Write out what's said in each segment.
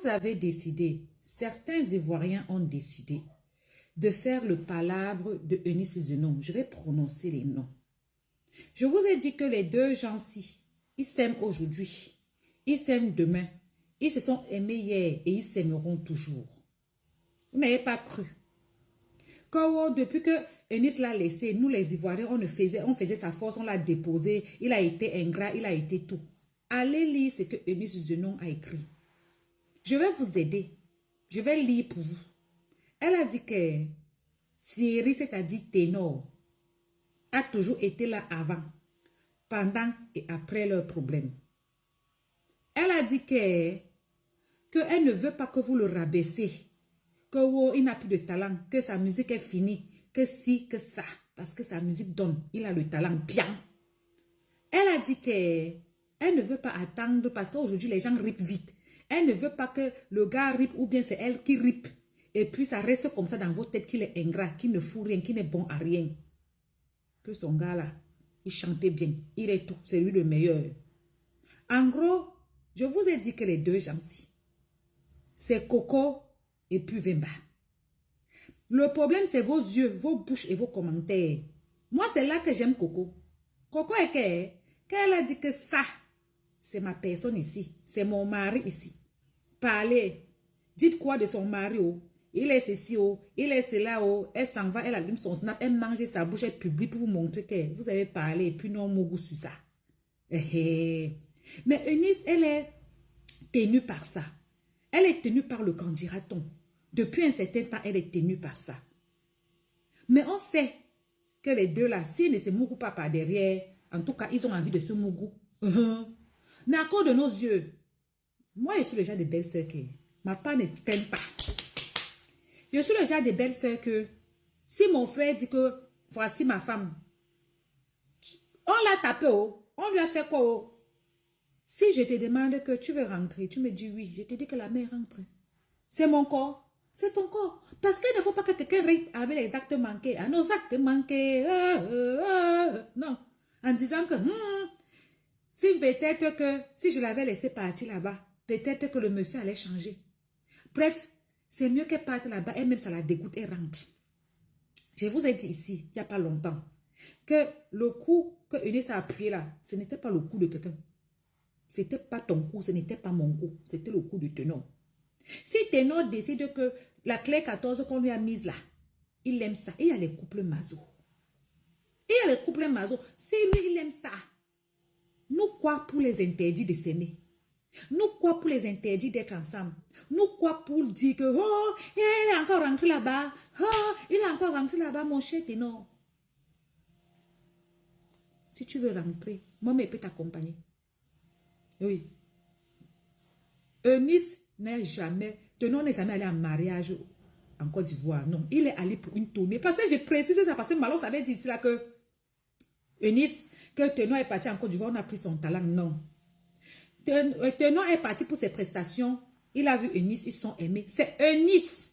avez décidé, certains Ivoiriens ont décidé de faire le palabre de Eunice Zenon. Je vais prononcer les noms. Je vous ai dit que les deux gens-ci, ils s'aiment aujourd'hui, ils s'aiment demain, ils se sont aimés hier et ils s'aimeront toujours. Vous n'avez pas cru. Quand, depuis que Eunice l'a laissé, nous les Ivoiriens, on faisait sa force, on l'a déposé, il a été ingrat, il a été tout. Allez lire ce que Eunice Zenon a écrit. Je vais vous aider. Je vais lire pour vous. Elle a dit que Thierry, c'est-à-dire Ténor, a toujours été là avant, pendant et après leurs problèmes. Elle a dit qu'elle ne veut pas que vous le rabaissez, qu'il n'a plus de talent, que sa musique est finie, que si, que ça, parce que sa musique donne, il a le talent bien. Elle a dit qu'elle ne veut pas attendre parce qu'aujourd'hui les gens ripent vite. Elle ne veut pas que le gars ripe ou bien c'est elle qui ripe. Et puis ça reste comme ça dans vos têtes qu'il est ingrat, qu'il ne fout rien, qu'il n'est bon à rien. Que son gars là, il chantait bien, il est tout, c'est lui le meilleur. En gros, je vous ai dit que les deux gens-ci, c'est Coco et puis Vemba. Le problème c'est vos yeux, vos bouches et vos commentaires. Moi c'est là que j'aime Coco. Coco est qu'elle a dit que ça, c'est ma personne ici, c'est mon mari ici. Parlez, dites quoi de son mari, oh. Il est ceci, oh. Il est cela, oh. Elle s'en va, elle allume son snap, elle mange sa bouche, elle publie pour vous montrer que vous avez parlé et puis non, mon goût sur ça. Mais Eunice, elle est tenue par ça. Elle est tenue par le candidaton. Depuis un certain temps, elle est tenue par ça. Mais on sait que les deux là, s'ils ne se mougou pas par derrière, en tout cas, ils ont envie de se mougou. Mais à cause de nos yeux, moi, je suis le genre de belle-sœur que ma part ne traîne pas. Je suis le genre de belle-sœur que si mon frère dit que voici ma femme, on l'a tapé, oh, on lui a fait quoi, oh? Si je te demande que tu veux rentrer, tu me dis oui, je te dis que la mère rentre. C'est mon corps, c'est ton corps. Parce qu'il ne faut pas que quelqu'un arrive avec les actes manqués. À nos actes manqués, non. En disant que, si peut-être que, si je l'avais laissé partir là-bas, peut-être que le monsieur allait changer. Bref, c'est mieux qu'elle parte là-bas, elle-même ça la dégoûte, elle rentre. Je vous ai dit ici, il n'y a pas longtemps, que le coup que Eunice a appuyé là, ce n'était pas le coup de quelqu'un. Ce n'était pas ton coup, ce n'était pas mon coup, c'était le coup de Ténor. Si Ténor décide que la clé 14 qu'on lui a mise là, il aime ça. Il y a les couples maso. Il y a les couples maso. Si lui, il aime ça, nous quoi pour les interdits de s'aimer? Nous quoi pour les interdits d'être ensemble? Nous quoi pour dire que, oh, il est encore rentré là-bas. Oh, il est encore rentré là-bas, mon cher Ténor. Si tu veux rentrer, moi-même, je peux t'accompagner. Oui. Eunice n'est jamais, Ténor n'est jamais allé en mariage en Côte d'Ivoire. Non, il est allé pour une tournée. Parce que je précise ça, parce que Malon avait dit ici là que Eunice, que Ténor est parti en Côte d'Ivoire, on a pris son talent. Non. Ténor est parti pour ses prestations. Il a vu Eunice, ils sont aimés. C'est Eunice.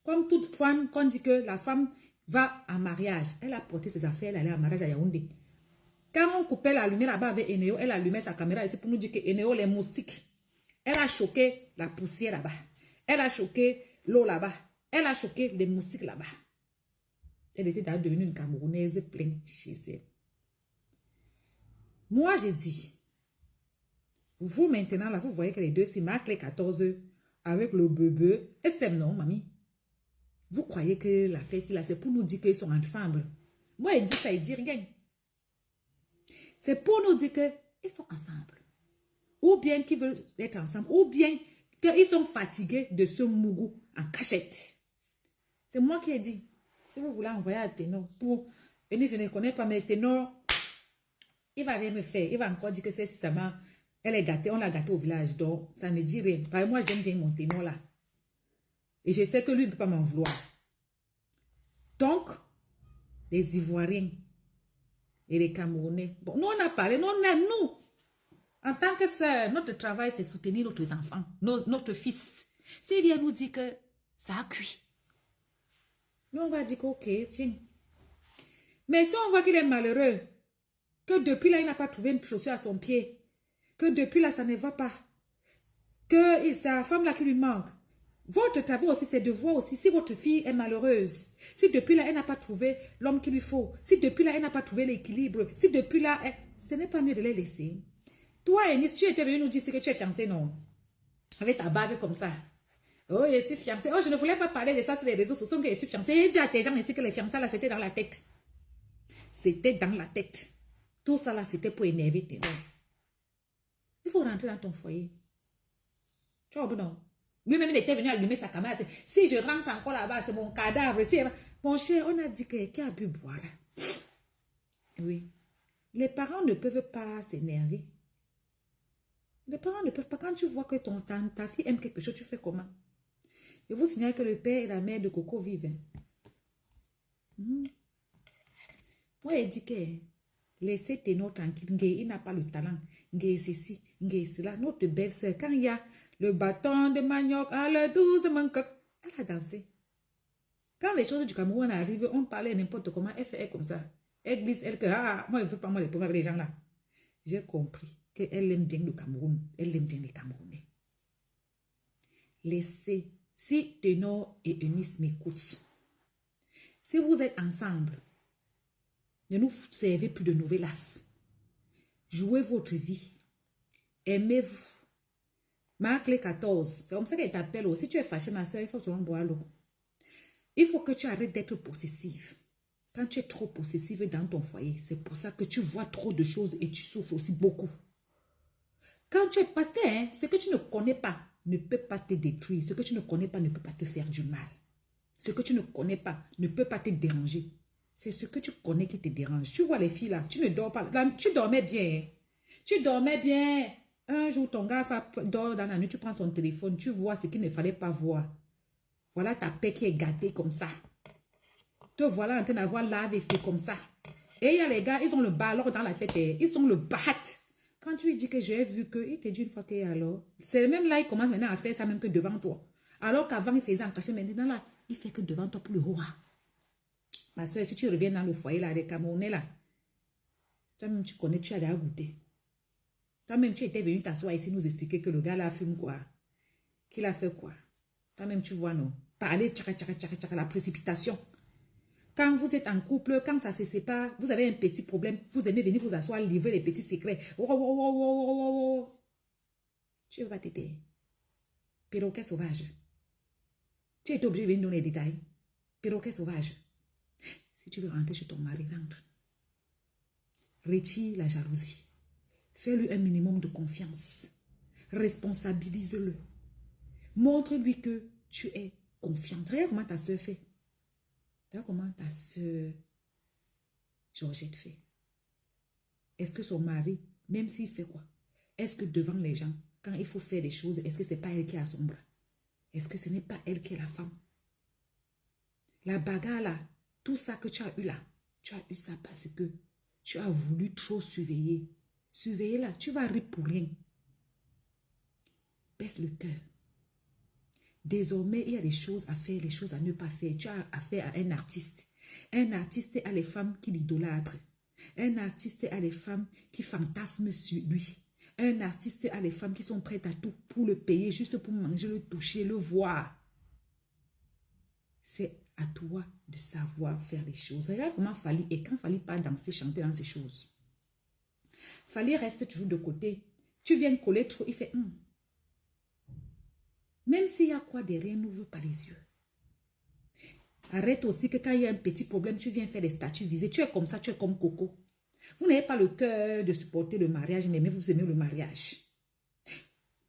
Comme toute femme, qu'on dit que la femme va en mariage. Elle a porté ses affaires, elle allait en mariage à Yaoundé. Quand on coupait la lumière là-bas avec Eneo, elle allumait sa caméra ici pour nous dire que Eneo, les moustiques. Elle a choqué la poussière là-bas. Elle a choqué l'eau là-bas. Elle a choqué les moustiques là-bas. Elle était d'ailleurs devenue une Camerounaise pleine chez elle. Moi, j'ai dit, vous maintenant, là, vous voyez que les deux s'y marquent les 14 avec le bébé. Et c'est non, mamie. Vous croyez que la fête, là, c'est pour nous dire qu'ils sont ensemble. Moi, il dit ça, il dit rien. C'est pour nous dire qu'ils sont ensemble. Ou bien qu'ils veulent être ensemble. Ou bien qu'ils sont fatigués de ce mougou en cachette. C'est moi qui ai dit. Si vous voulez envoyer à Ténor pour... je ne connais pas, mais Ténor, il va rien me faire. Il va encore dire que c'est ça. Elle est gâtée. On l'a gâtée au village. Donc, ça ne dit rien. Parce que moi, j'aime bien mon Ténor là. Et je sais que lui ne peut pas m'en vouloir. Donc, les Ivoiriens et les Camerounais. Bon, nous, on a parlé. Nous, en tant que sœur, notre travail, c'est soutenir notre enfant, notre fils. S'il vient nous dire que ça a cuit, nous, on va dire que, ok, viens. Mais si on voit qu'il est malheureux, que depuis là, il n'a pas trouvé une chaussure à son pied, que depuis là, ça ne va pas, que c'est la femme là qui lui manque. Votre travail aussi, c'est de voir aussi si votre fille est malheureuse. Si depuis là, elle n'a pas trouvé l'homme qu'il lui faut. Si depuis là, elle n'a pas trouvé l'équilibre. Si depuis là, ce n'est pas mieux de les laisser. Toi, Eunice, tu étais venu nous dire que tu es fiancée, non? Avec ta barbe comme ça. Oh, je suis fiancée. Oh, je ne voulais pas parler de ça sur les réseaux sociaux que je suis fiancée. Et dis à tes gens ici que les fiançailles là, c'était dans la tête. C'était dans la tête. Tout ça là, c'était pour énerver tes noms. Il faut rentrer dans ton foyer. Tu vois, non? Lui-même, il était venu allumer sa caméra. Si je rentre encore là-bas, c'est mon cadavre. Mon cher, on a dit qui a bu boire. Oui. Les parents ne peuvent pas s'énerver. Les parents ne peuvent pas. Quand tu vois que ta fille aime quelque chose, tu fais comment? Je vous signale que le père et la mère de Coco vivent. Moi, il dit que laissez Téno tranquille. Il n'a pas le talent. Ceci, cela. Notre belle-sœur, quand il y a le bâton de manioc à la 12 mancoc, elle a dansé. Quand les choses du Cameroun arrivent, on parlait n'importe comment, elle fait comme ça. Elle glisse, elle que, moi, je ne veux pas moi les problèmes avec les gens là. J'ai compris qu'elle aime bien le Cameroun. Elle aime bien les Camerounais. Laissez, si Ténor et Eunice m'écoutent, si vous êtes ensemble, ne nous servez plus de novelas. Jouez votre vie. Aimez-vous. Marc les 14. C'est comme ça qu'elle t'appelle aussi. Si tu es fâché, ma soeur, il faut seulement boire l'eau. Il faut que tu arrêtes d'être possessive. Quand tu es trop possessive dans ton foyer, c'est pour ça que tu vois trop de choses et tu souffres aussi beaucoup. Quand tu es... Parce que ce que tu ne connais pas ne peut pas te détruire. Ce que tu ne connais pas ne peut pas te faire du mal. Ce que tu ne connais pas ne peut pas te déranger. C'est ce que tu connais qui te dérange. Tu vois les filles là, tu ne dors pas. Là, tu dormais bien. Tu dormais bien. Un jour, ton gars dort dans la nuit, tu prends son téléphone, tu vois ce qu'il ne fallait pas voir. Voilà ta paix qui est gâtée comme ça. Te voilà en train d'avoir l'AVC comme ça. Et il y a les gars, ils ont le ballon dans la tête. Ils ont le bat. Quand tu lui dis que j'ai vu que, il te dit une fois que alors. C'est même là, il commence maintenant à faire ça même que devant toi. Alors qu'avant, il faisait en cachet. Maintenant là, il fait que devant toi pour le roi. Ma soeur, si tu reviens dans le foyer là, des Camerounais là, toi-même tu connais, tu as déjà goûté. Toi-même tu étais venu t'asseoir ici nous expliquer que le gars là fume quoi. Qu'il a fait quoi. Toi-même tu vois non. Parler, tchaka, la précipitation. Quand vous êtes en couple, quand ça se sépare, vous avez un petit problème, vous aimez venir vous asseoir, livrer les petits secrets. Tu vas t'aider. Perroquet sauvage. Tu es obligé de venir donner les détails. Perroquet sauvage. Si tu veux rentrer chez ton mari, rentre. Retire la jalousie. Fais-lui un minimum de confiance. Responsabilise-le. Montre-lui que tu es confiante. Regarde comment ta soeur fait. Regarde comment ta soeur Georgette fait. Est-ce que son mari, même s'il fait quoi? Est-ce que devant les gens, quand il faut faire des choses, est-ce que ce n'est pas elle qui a son bras? Est-ce que ce n'est pas elle qui est la femme? La bagarre là, tout ça que tu as eu là, tu as eu ça parce que tu as voulu trop surveiller. Surveiller là, tu vas rire pour rien. Baisse le cœur. Désormais, il y a des choses à faire, des choses à ne pas faire. Tu as affaire à un artiste. Un artiste a les femmes qui l'idolâtrent. Un artiste a les femmes qui fantasment sur lui. Un artiste a les femmes qui sont prêtes à tout pour le payer, juste pour manger, le toucher, le voir. C'est à toi de savoir faire les choses. Regarde comment Fally est. Quand Fally part danser, chanter dans ces choses. Fally reste toujours de côté. Tu viens coller trop, il fait Même s'il y a quoi derrière, n'ouvre pas les yeux. Arrête aussi que quand il y a un petit problème, tu viens faire des statuts visés. Tu es comme ça, tu es comme Coco. Vous n'avez pas le cœur de supporter le mariage, mais vous aimez le mariage.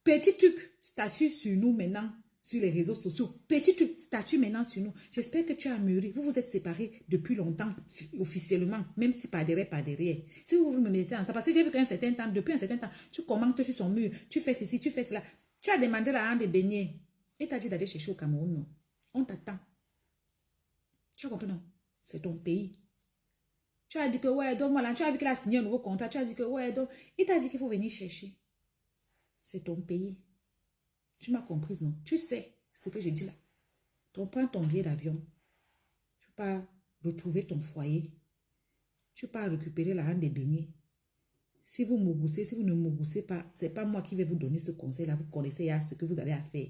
Petit truc, statut sur nous maintenant, sur les réseaux sociaux. Petit truc, statut maintenant sur nous. J'espère que tu as mûri. Vous vous êtes séparés depuis longtemps, officiellement, même si pas derrière, pas derrière. Si vous me mettez en ça, parce que j'ai vu qu'un certain temps, depuis un certain temps, tu commentes sur son mur, tu fais ceci, tu fais cela. Tu as demandé la hand de baigner. Et tu as dit d'aller chercher au Cameroun, non? On t'attend. Tu comprends, non? C'est ton pays. Tu as dit que, ouais, donne-moi là. Tu as vu qu'il a signé un nouveau contrat. Tu as dit que, ouais, donc, il t'a dit qu'il faut venir chercher. C'est ton pays. Tu m'as comprise, non? Tu sais ce que j'ai dit là. Tu prends ton billet d'avion. Tu pars retrouver ton foyer. Tu pars récupérer la hand de beignets. Si vous m'oboussez, si vous ne m'oboussez pas, ce n'est pas moi qui vais vous donner ce conseil-là. Vous connaissez ce que vous avez à faire.